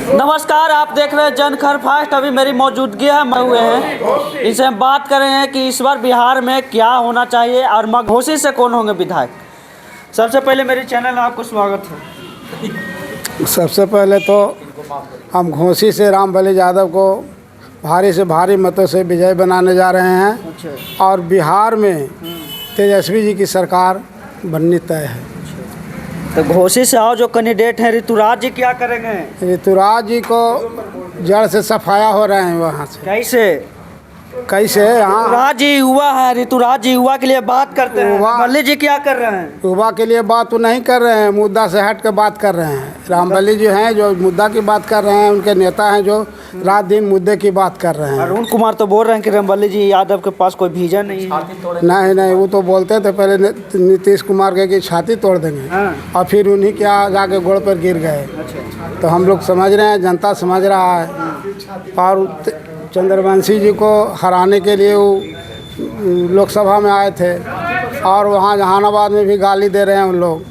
नमस्कार, आप देख रहे हैं जनखर फास्ट। अभी मेरी मौजूदगी है मैं हुए हैं, इनसे हम बात कर रहे हैं कि इस बार बिहार में क्या होना चाहिए और घोसी से कौन होंगे विधायक। सबसे पहले मेरे चैनल में आपको स्वागत है। सबसे पहले तो हम घोसी से रामबली यादव को भारी से भारी मतों से विजय बनाने जा रहे हैं और बिहार में तेजस्वी जी की सरकार बननी तय है। तो घोसी से आओ जो कैंडिडेट हैं ऋतुराज जी, क्या करेंगे? ऋतुराज जी को जड़ से सफाया हो रहे हैं वहाँ से। कैसे? हाँ, ऋतुराज जी युवा है, ऋतुराज जी युवा के लिए बात करते हैं। रामबली जी क्या कर रहे हैं? युवा के लिए बात तो नहीं कर रहे हैं, मुद्दा से हट के बात कर रहे हैं। रामबली जी हैं जो मुद्दा की बात कर रहे हैं, उनके नेता हैं जो रात दिन मुद्दे की बात कर रहे हैं। अरुण कुमार तो बोल रहे हैं कि रामबली जी यादव के पास कोई विजन नहीं है। नहीं, वो तो बोलते थे पहले नीतीश कुमार के की छाती तोड़ देंगे। हाँ। और फिर उन्हीं के जाके गोड़ पर गिर गए। तो हम लोग समझ रहे हैं, जनता समझ रहा है। और चंद्रवंशी जी को हराने के लिए वो लोकसभा में आए थे और वहाँ जहानाबाद में भी गाली दे रहे हैं उन लोग।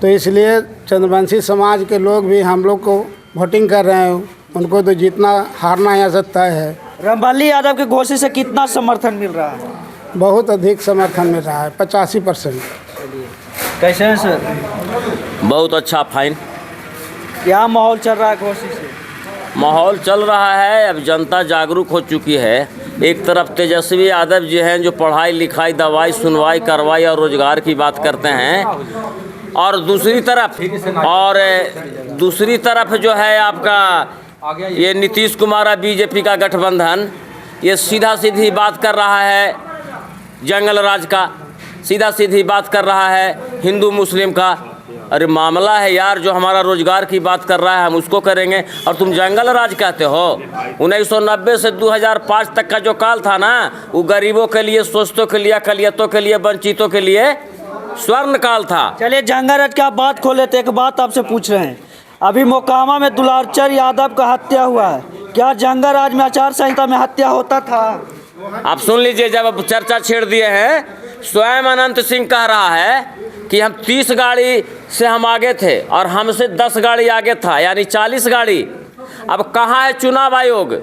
तो इसलिए चंद्रवंशी समाज के लोग भी हम लोग को वोटिंग कर रहे हैं। उनको तो जीतना हारना यहाँ से तय है। रामबली यादव के घोसी से कितना समर्थन मिल रहा है? बहुत अधिक समर्थन मिल रहा है, 85%। कैसे हैं सर? बहुत अच्छा, फाइन। क्या माहौल चल रहा है घोसी से? माहौल चल रहा है, अब जनता जागरूक हो चुकी है। एक तरफ तेजस्वी यादव जी हैं जो पढ़ाई लिखाई, दवाई, सुनवाई, कार्रवाई और रोजगार की बात करते हैं, और दूसरी तरफ जो है आपका ये नीतीश कुमार और बीजेपी का गठबंधन, ये सीधा सीधी बात कर रहा है जंगल राज का, सीधा सीधी बात कर रहा है हिंदू मुस्लिम का। अरे मामला है यार, जो हमारा रोजगार की बात कर रहा है हम उसको करेंगे और तुम जंगल राज कहते हो। 1990 से 2005 तक का जो काल था ना, वो गरीबों के लिए, शोषितों के लिए, अकलियतों के लिए, वंचितों के लिए स्वर्ण काल था। चलिए जंगल राज का बात खोले तो एक बात आपसे पूछ रहे हैं। अभी मोकामा में दुलारचंद यादव का हत्या हुआ है, क्या जंगल राज में आचार संहिता में हत्या होता था? आप सुन लीजिए, जब अब चर्चा छेड़ दिए हैं, स्वयं अनंत सिंह कह रहा है कि हम 30 गाड़ी से हम आगे थे और हमसे 10 गाड़ी आगे था, यानी 40 गाड़ी। अब कहाँ है चुनाव आयोग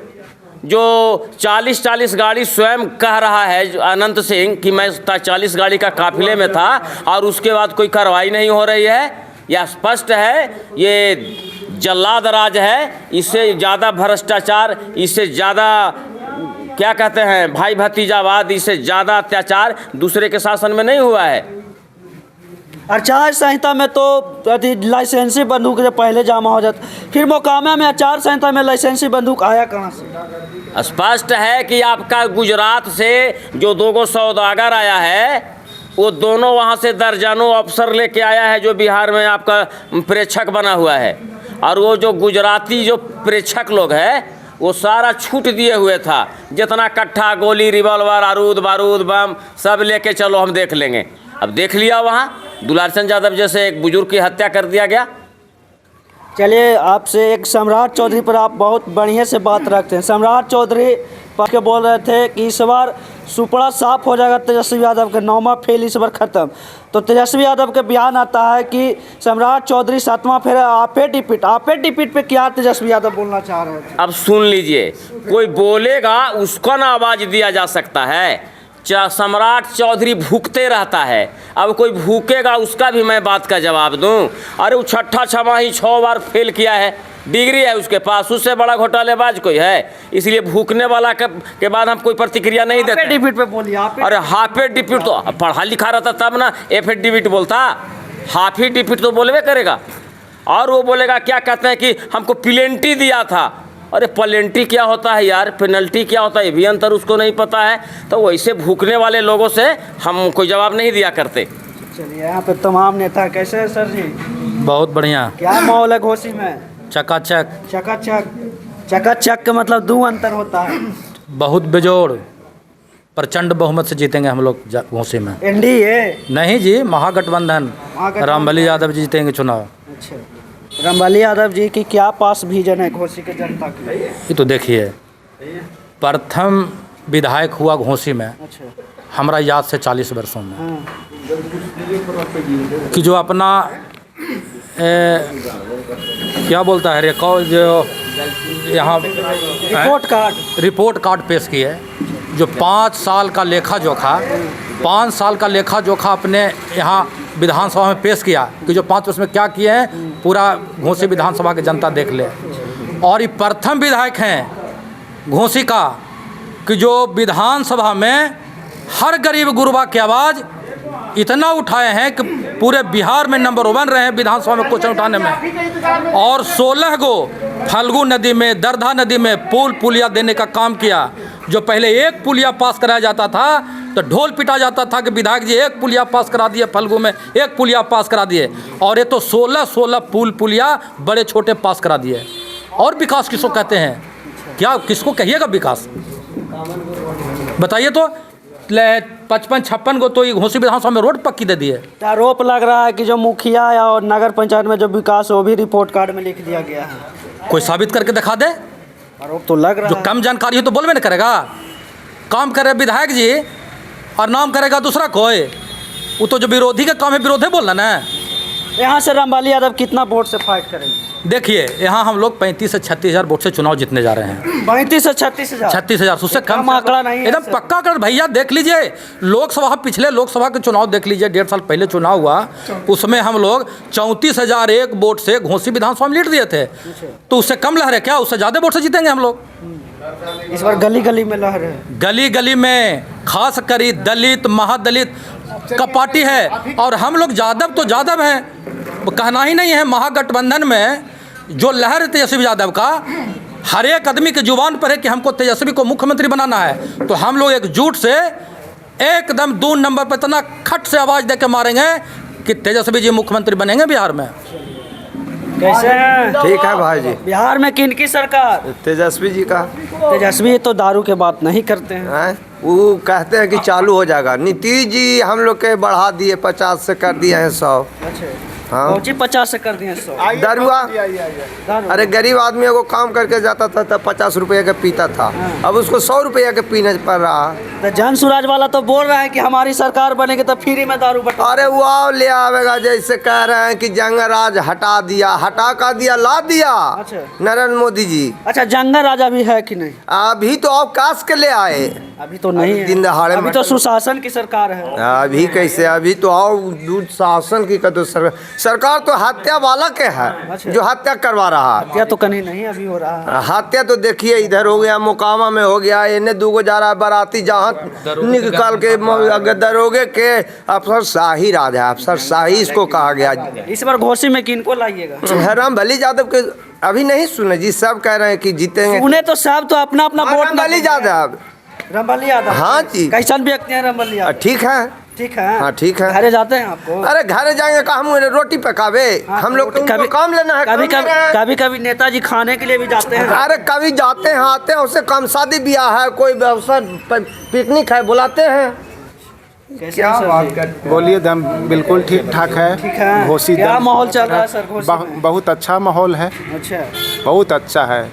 जो 40 गाड़ी स्वयं कह रहा है अनंत सिंह कि मैं 40 गाड़ी का काफिले में था और उसके बाद कोई कार्रवाई नहीं हो रही है? यह स्पष्ट है ये जल्लाद राज है। इससे ज़्यादा भ्रष्टाचार, इससे ज़्यादा क्या कहते हैं भाई भतीजावाद, इससे ज़्यादा अत्याचार दूसरे के शासन में नहीं हुआ है। आचार संहिता में तो लाइसेंसी बंदूक जो पहले जमा हो जाता, फिर मोकामा में आचार संहिता में लाइसेंसी बंदूक आया कहाँ से? स्पष्ट है कि आपका गुजरात से जो 2 सौदागर आया है, वो दोनों वहाँ से दर्जनों अफसर लेके आया है जो बिहार में आपका प्रेक्षक बना हुआ है। और वो जो गुजराती जो प्रेक्षक लोग हैं वो सारा छूट दिए हुए था, जितना कट्ठा, गोली, रिवॉल्वर, आरूद बारूद, बम सब लेके चलो हम देख लेंगे। अब देख लिया, वहाँ दुलारचंद यादव जैसे एक बुजुर्ग की हत्या कर दिया गया। चलिए आपसे एक सम्राट चौधरी पर आप बहुत बढ़िया से बात रखते हैं। सम्राट चौधरी के बोल रहे थे कि इस बार सुपड़ा साफ हो जाएगा, तेजस्वी यादव का 9वां फेल इस बार खत्म। तो तेजस्वी यादव के बयान आता है कि सम्राट चौधरी 7वां फेल, आपे डिपीट पे क्या तेजस्वी यादव बोलना चाह रहे थे? अब सुन लीजिए, कोई बोलेगा उसको ना आवाज़ दिया जा सकता है। सम्राट चौधरी भूखते रहता है, अब कोई भूखेगा उसका भी मैं बात का जवाब दूं? अरे वो छठा छमाही 6 बार फेल किया है, डिग्री है उसके पास, उससे बड़ा घोटालेबाज कोई है? इसलिए भूखने वाला के बाद हम कोई प्रतिक्रिया नहीं देते। डिपीट पे बोलिए आप। अरे हाफे डिपीट तो पढ़ा लिखा रहता तब ना एफिडेविट बोलता, हाफी डिपीट तो बोलवे करेगा। और वो बोलेगा क्या कहते हैं कि हमको पेनल्टी दिया था। अरे पेनल्टी क्या होता है यार, पेनल्टी क्या होता है ये भी अंतर उसको नहीं पता है। तो वैसे भूखने वाले लोगों से हम कोई जवाब नहीं दिया करते। चलिए यहाँ पे तमाम नेता कैसे हैं सर जी? बहुत बढ़िया। क्या माहौल है घोसी में? चकाचक। चकाचक का मतलब 2 अंतर होता है। बहुत बेजोड़ प्रचंड बहुमत से जीतेंगे हम लोग घोसी में। एनडीए नहीं जी, महागठबंधन। रामबली यादव जी जीतेंगे चुनाव। अच्छा, रामबली यादव जी की क्या पास विजन है घोसी के जनता की? ये तो देखिए, प्रथम विधायक हुआ घोसी में। अच्छा। हमारा याद से 40 वर्षों में कि जो अपना क्या बोलता है रिकॉर्ड जो यहाँ रिपोर्ट कार्ड पेश की है, जो 5 साल का लेखा जोखा 5 साल का लेखा जोखा अपने यहाँ विधानसभा में पेश किया कि जो 5 वर्ष में क्या किए हैं पूरा घोसी विधानसभा की जनता देख ले। और ये प्रथम विधायक हैं घोसी का कि जो विधानसभा में हर गरीब गुरबा की आवाज़ इतना उठाए हैं कि पूरे बिहार में नंबर 1 रहे हैं विधानसभा में क्वेश्चन उठाने में। और 16 गो फल्गु नदी में, दरधा नदी में पुल पुलिया देने का काम किया। जो पहले एक पुलिया पास कराया जाता था तो ढोल पिटा जाता था कि विधायक जी एक पुलिया पास करा दिए, फल्गु में एक पुलिया पास करा दिए। और ये तो 16 पुल पुलिया बड़े छोटे पास करा दिए। और विकास किसको कहते हैं? क्या किसको कहिएगा विकास? बताइए तो। 55-56 को तो ये घोसी विधानसभा में रोड पक्की दे दिए। आरोप लग रहा है कि जो मुखिया और नगर पंचायत में जो विकास है वो भी रिपोर्ट कार्ड में लिख दिया गया है। कोई साबित करके दिखा दे। आरोप तो लग रहा जो है। कम जानकारी हो तो बोलबे नहीं करेगा। काम करे विधायक जी और नाम करेगा दूसरा कोई। वो तो जो विरोधी का काम है विरोधी बोलना ना। यहाँ से रामबाली यादव कितना वोट से फाइट करेंगे? देखिए यहाँ हम लोग 35 से 36 हज़ार वोट से चुनाव जीतने जा रहे हैं। 35 से 36 हज़ार 36 हज़ार उससे कम आंकड़ा नहीं है। एकदम पक्का आंकड़ा भैया। देख लीजिए लोकसभा, पिछले लोकसभा के चुनाव देख लीजिए, 1.5 साल पहले चुनाव हुआ, उसमें हम लोग 34,001 वोट से घोसी विधानसभा में लीड दिए थे। तो उससे कम लहर है क्या? उससे ज़्यादा वोट से जीतेंगे हम लोग। इस बार गली गली में लहर है। गली गली में खास करी दलित महादलित का पार्टी है। और हम लोग यादव तो यादव हैं, कहना ही नहीं है। महागठबंधन में जो लहर है तेजस्वी यादव का, हर एक आदमी के जुबान पर है कि हमको तेजस्वी को मुख्यमंत्री बनाना है। तो हम लोग एकजुट से एकदम 2 नंबर पर इतना खट से आवाज़ दे के मारेंगे कि तेजस्वी जी मुख्यमंत्री बनेंगे बिहार में। कैसे हैं? ठीक है भाई जी। बिहार में किनकी सरकार? तेजस्वी जी का। तेजस्वी तो दारू के बात नहीं करते हैं। वो कहते हैं कि चालू हो जाएगा। नीतीश जी हम लोग के बढ़ा दिए, 50 से कर दिए हैं 100। अच्छा हाँ। पहुँची 50 से कर दिए 100। दरुआ अरे गरीब आदमी को काम करके जाता था तब 50 रुपये का पीता था, अब उसको 100 रुपये का पीने पड़ रहा। तो जन सुराज वाला तो बोल रहा है कि हमारी सरकार बनेगी तो फ्री में दारू बटा। अरे वो ले आवेगा, जैसे कह रहे हैं कि जंग राज हटा दिया, हटा का दिया, ला दिया अच्छा। नरेंद्र मोदी जी। अच्छा जंगा राजा भी है कि नहीं? अभी तो अवकाश के ले आए, अभी तो नहीं है। दिन दहाड़े अभी तो सुशासन की सरकार है। अभी कैसे? अभी तो आओ दूध शासन की का तो सरकार तो हत्या वाला के है, जो हत्या करवा रहा है। हत्या तो कहीं नहीं अभी हो रहा है। हत्या तो देखिए इधर हो गया, मोकामा में हो गया, इन्हें 2 गो जा रहा है बाराती, जहाँ निकाल के दरोगे के अफसर शाही राज है, अफसर शाही इसको कहा गया। इस बार घोसी में किनको लाइएगा? रामबली यादव के अभी नहीं सुने जी, सब कह रहे हैं कि जीतेंगे। उन्हें तो सब तो अपना अपना वोट। रामबली यादव। रामबली यादव हाँ जी। कैसन व्यक्ति है रामबली यादव? ठीक है। ठीक है। हाँ ठीक है। घरे जाते हैं आपको? अरे घर जाएंगे का, हम रोटी पकावे? हम लोग तो उनको काम लेना है। कभी कभी नेताजी खाने के लिए भी जाते हैं। अरे कभी जाते हैं आते हैं, उससे कम शादी ब्याह है, कोई अवसर पिकनिक है, बुलाते हैं। क्या बात करते? बोलिए दम बिल्कुल ठीक ठाक है। ठीक है। घोसी क्या दम माहौल चल रहा है सर घोसी में? बहुत अच्छा माहौल है, अच्छा बहुत अच्छा है।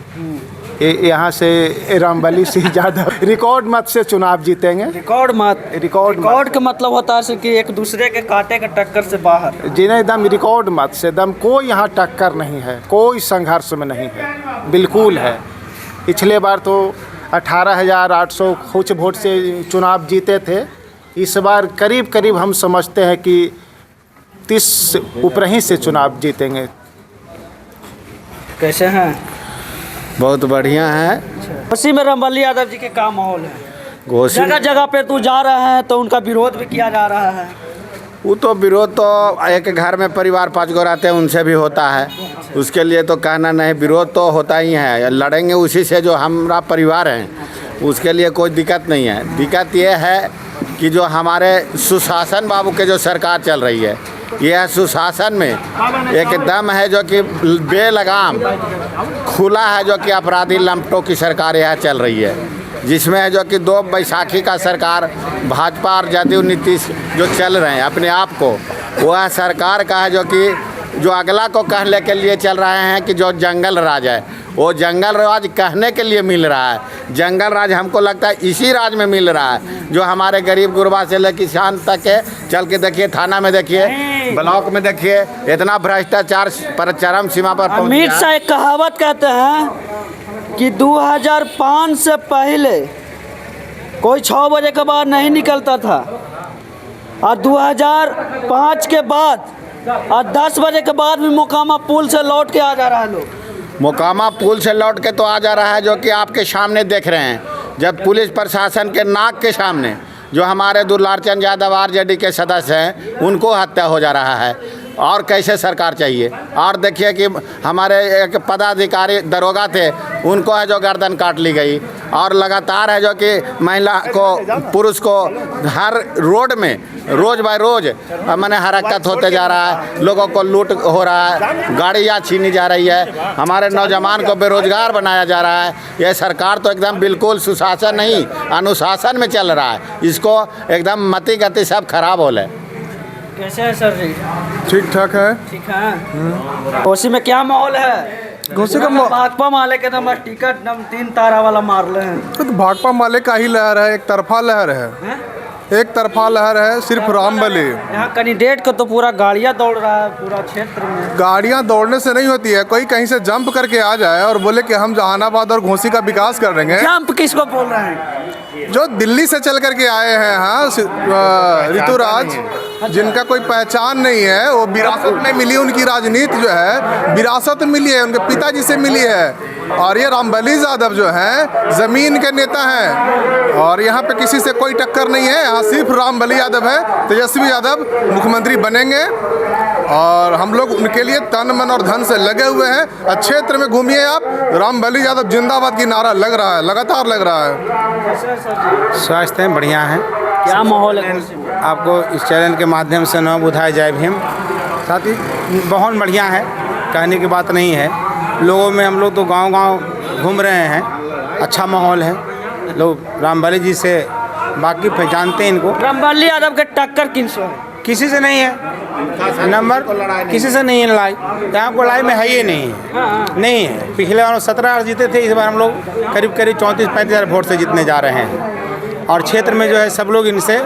यहाँ से रामबली सिंह यादव रिकॉर्ड मत से चुनाव जीतेंगे। रिकॉर्ड मत? रिकॉर्ड का मतलब होता है कि एक दूसरे के कांटे के टक्कर से बाहर। जिन्हें दम रिकॉर्ड मत से दम कोई यहाँ टक्कर नहीं है, कोई संघर्ष में नहीं है, बिल्कुल है। पिछले बार तो 18,800 कुछ वोट से चुनाव जीते थे। इस बार करीब करीब हम समझते हैं कि 30 ऊपर ही से चुनाव जीतेंगे। कैसे हैं? बहुत बढ़िया है। घोसी में रामबली यादव जी के क्या माहौल है? घोसी जगह जगह पे तू जा रहा है तो उनका विरोध भी किया जा रहा है। वो तो विरोध तो एक घर में परिवार 5 गो रहते हैं उनसे भी होता है, उसके लिए तो कहना नहीं, विरोध तो होता ही है। लड़ेंगे उसी से जो हमारा परिवार है, उसके लिए कोई दिक्कत नहीं है। दिक्कत ये है कि जो हमारे सुशासन बाबू के जो सरकार चल रही है, यह सुशासन में एक दम है जो कि बेलगाम खुला है, जो कि अपराधी लंपटों की सरकार यह चल रही है, जिसमें है जो कि 2 बैसाखी का सरकार भाजपा और जदयू नीतीश जो चल रहे हैं अपने आप को, वह सरकार का है जो कि जो अगला को कहने के लिए चल रहे हैं कि जो जंगल राज है, वो जंगल राज कहने के लिए मिल रहा है। जंगल राज हमको लगता है इसी राज में मिल रहा है, जो हमारे गरीब गुरबा से लेकर किसान तक है। चल के देखिए थाना में, देखिए नहीं। ब्लॉक में देखिए इतना भ्रष्टाचार पर चरम सीमा पर पहुंच अमित गया। शाह एक कहावत कहते हैं कि 2005 से पहले कोई 6 बजे के बाद नहीं निकलता था और 2005 के बाद और 10 बजे के बाद भी मोकामा पुल से लौट के आ जा रहा है लोग। मोकामा पुल से लौट के तो आ जा रहा है, जो कि आपके सामने देख रहे हैं। जब पुलिस प्रशासन के नाक के सामने जो हमारे दुलारचंद यादव आरजेडी के सदस्य हैं उनको हत्या हो जा रहा है। और कैसे सरकार चाहिए। और देखिए कि हमारे एक पदाधिकारी दरोगा थे, उनको है जो गर्दन काट ली गई। और लगातार है जो कि महिला को पुरुष को हर रोड में रोज़ बाय रोज़ मैंने हरकत होते जा रहा है। लोगों को लूट हो रहा है, गाड़ियाँ छीनी जा रही है, हमारे नौजवान को बेरोजगार बनाया जा रहा है। यह सरकार तो एकदम बिल्कुल सुशासन नहीं अनुशासन में चल रहा है। इसको एकदम मति गति सब खराब हो ले। कैसे है सर जी? ठीक ठाक है। ठीक है। घोसी में क्या माहौल है? घोसी का भाकपा माले के नंबर टिकट नम 3 तारा वाला मार रहे हैं। तो भाकपा माले का ही लहर है, एक तरफा लहर है, एक तरफा लहर है सिर्फ रामबली। यहाँ कैंडिडेट को तो पूरा गाड़ियाँ दौड़ रहा है पूरा क्षेत्र में। गाड़ियाँ दौड़ने से नहीं होती है, कोई कहीं से जंप करके आ जाए और बोले कि हम जहानाबाद और घोसी का विकास कर देंगे। जंप किसको बोल रहे हैं? जो दिल्ली से चल करके आए हैं, हाँ, ऋतुराज, जिनका कोई पहचान नहीं है, वो विरासत में मिली, उनकी राजनीति जो है विरासत मिली है, उनके पिताजी से मिली है। और ये रामबली यादव जो हैं ज़मीन के नेता हैं और यहाँ पे किसी से कोई टक्कर नहीं है। यहाँ सिर्फ रामबली यादव है। तेजस्वी यादव मुख्यमंत्री बनेंगे और हम लोग उनके लिए तन मन और धन से लगे हुए हैं। क्षेत्र में घूमिए आप, रामबली यादव जिंदाबाद की नारा लग रहा है, लगातार लग रहा है। स्वास्थ्य हैं, बढ़िया हैं। क्या माहौल है घोसी में? आपको इस चैनल के माध्यम से न बुधाए जाए भी हम साथ ही बहुत बढ़िया है, कहने की बात नहीं है। लोगों में हम लोग तो गांव-गांव घूम रहे हैं, अच्छा माहौल है। लोग रामबली जी से वाकिफ़ जानते हैं इनको। रामबली यादव के टक्कर किनसे है? किसी से नहीं है, नंबर किसी से नहीं है लड़ाई। यहाँ को लड़ाई में है ही नहीं है, नहीं है। पिछले बार 17 जीते थे, इस बार हम लोग करीब 34-35 हज़ार वोट से जीतने जा रहे हैं। और क्षेत्र में जो है सब लोग इनसे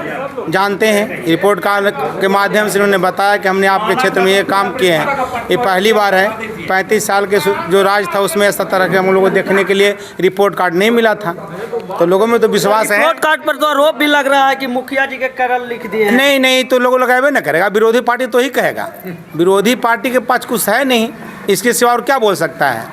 जानते हैं। रिपोर्ट कार्ड के माध्यम से उन्होंने बताया कि हमने आपके क्षेत्र में ये काम किए हैं। ये पहली बार है, 35 साल के जो राज था उसमें इस तरह के हम लोगों को देखने के लिए रिपोर्ट कार्ड नहीं मिला था। तो लोगों में तो विश्वास है। रिपोर्ट कार्ड पर तो आरोप भी लग रहा है कि मुखिया जी के करल लिख दिए हैं। नहीं, तो लोगों लगाए ना करेगा, विरोधी पार्टी तो ही कहेगा। विरोधी पार्टी के पास कुछ है नहीं, इसके सिवा और क्या बोल सकता है।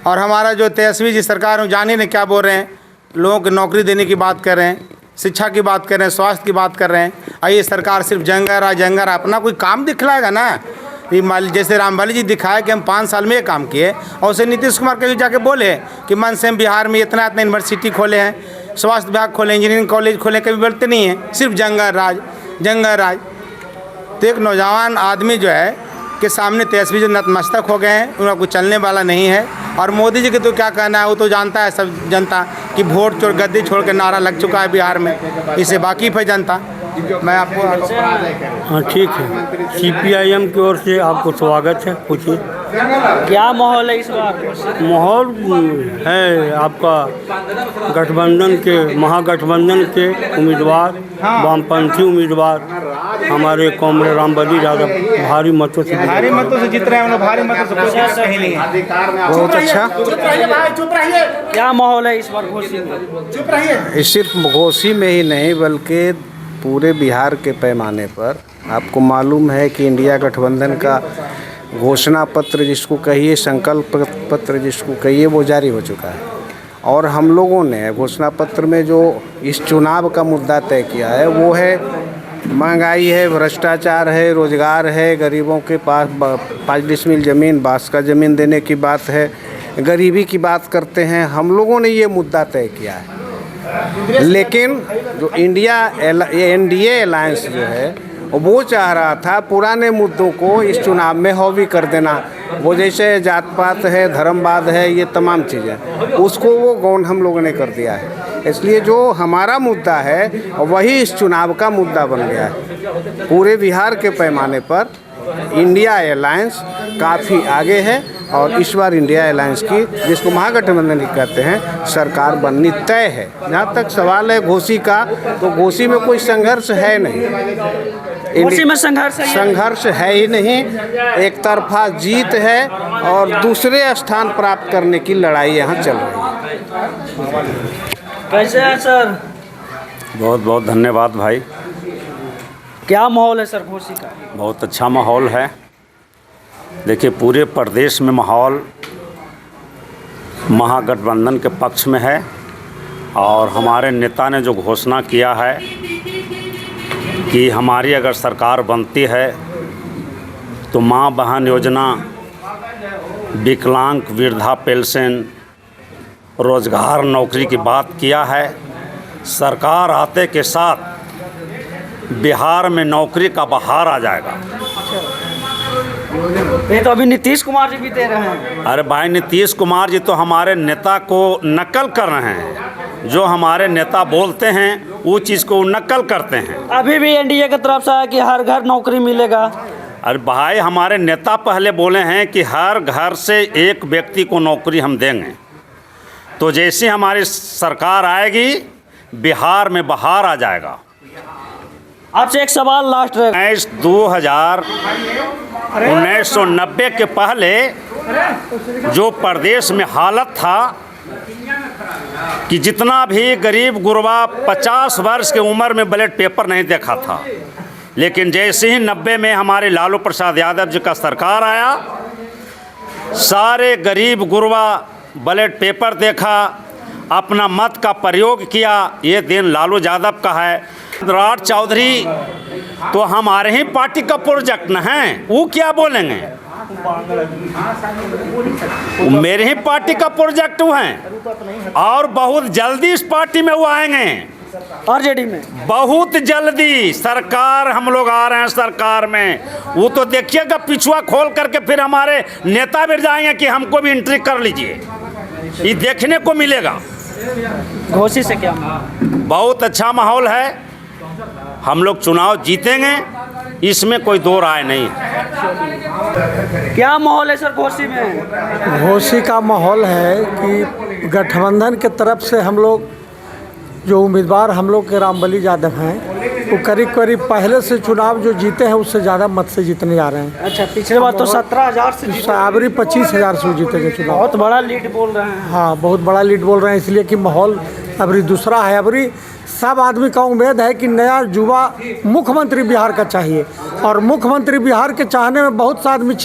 और हमारा जो तेजस्वी जी सरकार है, जाने ने क्या बोल रहे हैं, लोगों को नौकरी देने की बात कर रहे हैं, शिक्षा की बात कर रहे हैं, स्वास्थ्य की बात कर रहे हैं। और ये सरकार सिर्फ जंगर अपना कोई काम दिखलाएगा ना। ये जैसे रामबली जी दिखाए कि हम 5 साल में ये काम किए, और उसे नीतीश कुमार कभी जाके बोले कि मन से हम बिहार में इतना यूनिवर्सिटी खोले हैं, स्वास्थ्य विभाग खोले, इंजीनियरिंग कॉलेज खोले, कभी बोलते नहीं हैं, सिर्फ जंगर राज। तो एक नौजवान आदमी जो है के सामने तेजस्वी जी नतमस्तक हो गए हैं, उनका कुछ चलने वाला नहीं है। और मोदी जी के तो क्या कहना है, वो तो जानता है सब जनता कि वोट चोर गद्दी छोड़ के नारा लग चुका है बिहार में, इससे वाकिफ़ है जनता। मैं आपको हाँ ठीक है। CPIM की ओर से आपको स्वागत है। पूछिए क्या माहौल है इस बार? माहौल है आपका गठबंधन के महागठबंधन के उम्मीदवार, वामपंथी उम्मीदवार हमारे कॉमरेड रामबली यादव भारी मतों से जीत रहे हैं। भारी मतों से कुछ कहीं नहीं है। बहुत अच्छा। क्या माहौल है इस बार घोसी में? सिर्फ घोसी में ही नहीं बल्कि पूरे बिहार के पैमाने पर आपको मालूम है कि इंडिया गठबंधन का घोषणा पत्र जिसको कहिए, संकल्प पत्र जिसको कहिए, वो जारी हो चुका है। और हम लोगों ने घोषणा पत्र में जो इस चुनाव का मुद्दा तय किया है वो है महंगाई है, भ्रष्टाचार है, रोजगार है, गरीबों के पास 5 डिसमिल ज़मीन, बांस का ज़मीन देने की बात है, गरीबी की बात करते हैं। हम लोगों ने ये मुद्दा तय किया है। लेकिन जो NDA अलायंस जो है वो चाह रहा था पुराने मुद्दों को इस चुनाव में हावी कर देना। वो जैसे जात पात है, धर्मवाद है, ये तमाम चीज़ें, उसको वो गौण हम लोगों ने कर दिया है। इसलिए जो हमारा मुद्दा है वही इस चुनाव का मुद्दा बन गया है। पूरे बिहार के पैमाने पर इंडिया अलायंस काफ़ी आगे है और इस बार इंडिया अलायंस की, जिसको महागठबंधन कहते हैं, सरकार बननी तय है। जहाँ तक सवाल है घोसी का, तो घोसी में कोई संघर्ष है नहीं। घोसी में संघर्ष है? संघर्ष है ही नहीं, एक तरफा जीत है और दूसरे स्थान प्राप्त करने की लड़ाई यहाँ चल रही है। कैसे है सर? बहुत बहुत धन्यवाद भाई। क्या माहौल है सर घोसी का? बहुत अच्छा माहौल है। देखिए पूरे प्रदेश में माहौल महागठबंधन के पक्ष में है और हमारे नेता ने जो घोषणा किया है कि हमारी अगर सरकार बनती है तो माँ बहन योजना, विकलांग वृद्धा पेंशन, रोज़गार नौकरी की बात किया है। सरकार आते के साथ बिहार में नौकरी का बहार आ जाएगा। ये तो अभी नीतीश कुमार जी भी दे रहे हैं। अरे भाई नीतीश कुमार जी तो हमारे नेता को नकल कर रहे हैं। जो हमारे नेता बोलते हैं वो चीज़ को नकल करते हैं। अभी भी एनडीए की तरफ से है कि हर घर नौकरी मिलेगा। अरे भाई हमारे नेता पहले बोले हैं कि हर घर से एक व्यक्ति को नौकरी हम देंगे। तो जैसे हमारी सरकार आएगी बिहार में बहार आ जाएगा। आपसे एक सवाल लास्ट है। 1990 के पहले जो प्रदेश में हालत था कि जितना भी गरीब गुरबा 50 वर्ष की उम्र में बैलेट पेपर नहीं देखा था, लेकिन जैसे ही 90 में हमारे लालू प्रसाद यादव जी का सरकार आया, सारे गरीब गुरबा बैलेट पेपर देखा, अपना मत का प्रयोग किया। ये दिन लालू यादव का है। राज चौधरी तो हमारे ही पार्टी का प्रोजेक्ट न है, वो क्या बोलेंगे? वो मेरे ही पार्टी का प्रोजेक्ट वो हैं और बहुत जल्दी इस पार्टी में वो आएंगे। आरजेडी में बहुत जल्दी सरकार हम लोग आ रहे हैं सरकार में। वो तो देखिएगा पिछुआ खोल करके फिर हमारे नेता भी जाएंगे कि हमको भी एंट्री कर लीजिए। ये देखने को मिलेगा। घोसी से क्या? बहुत अच्छा माहौल है। हम लोग चुनाव जीतेंगे, इसमें कोई दो राय नहीं है। क्या माहौल है सर घोसी में? घोसी का माहौल है कि गठबंधन के तरफ से हम लोग जो उम्मीदवार हम लोग के रामबली यादव हैं वो करीब करीब पहले से चुनाव जो जीते हैं उससे ज़्यादा मत से जीतने जा रहे हैं। अच्छा, पिछले बार तो 17,000 से जीते। आबरी 25,000 से जीते थे चुनाव। बहुत बड़ा लीड बोल रहे हैं। हाँ, बहुत बड़ा लीड बोल रहे हैं, इसलिए कि माहौल अबरी दूसरा है। अबरी सब आदमी का उम्मीद है कि नया युवा मुख्यमंत्री बिहार का चाहिए और मुख्यमंत्री बिहार के चाहने में बहुत सा आदमी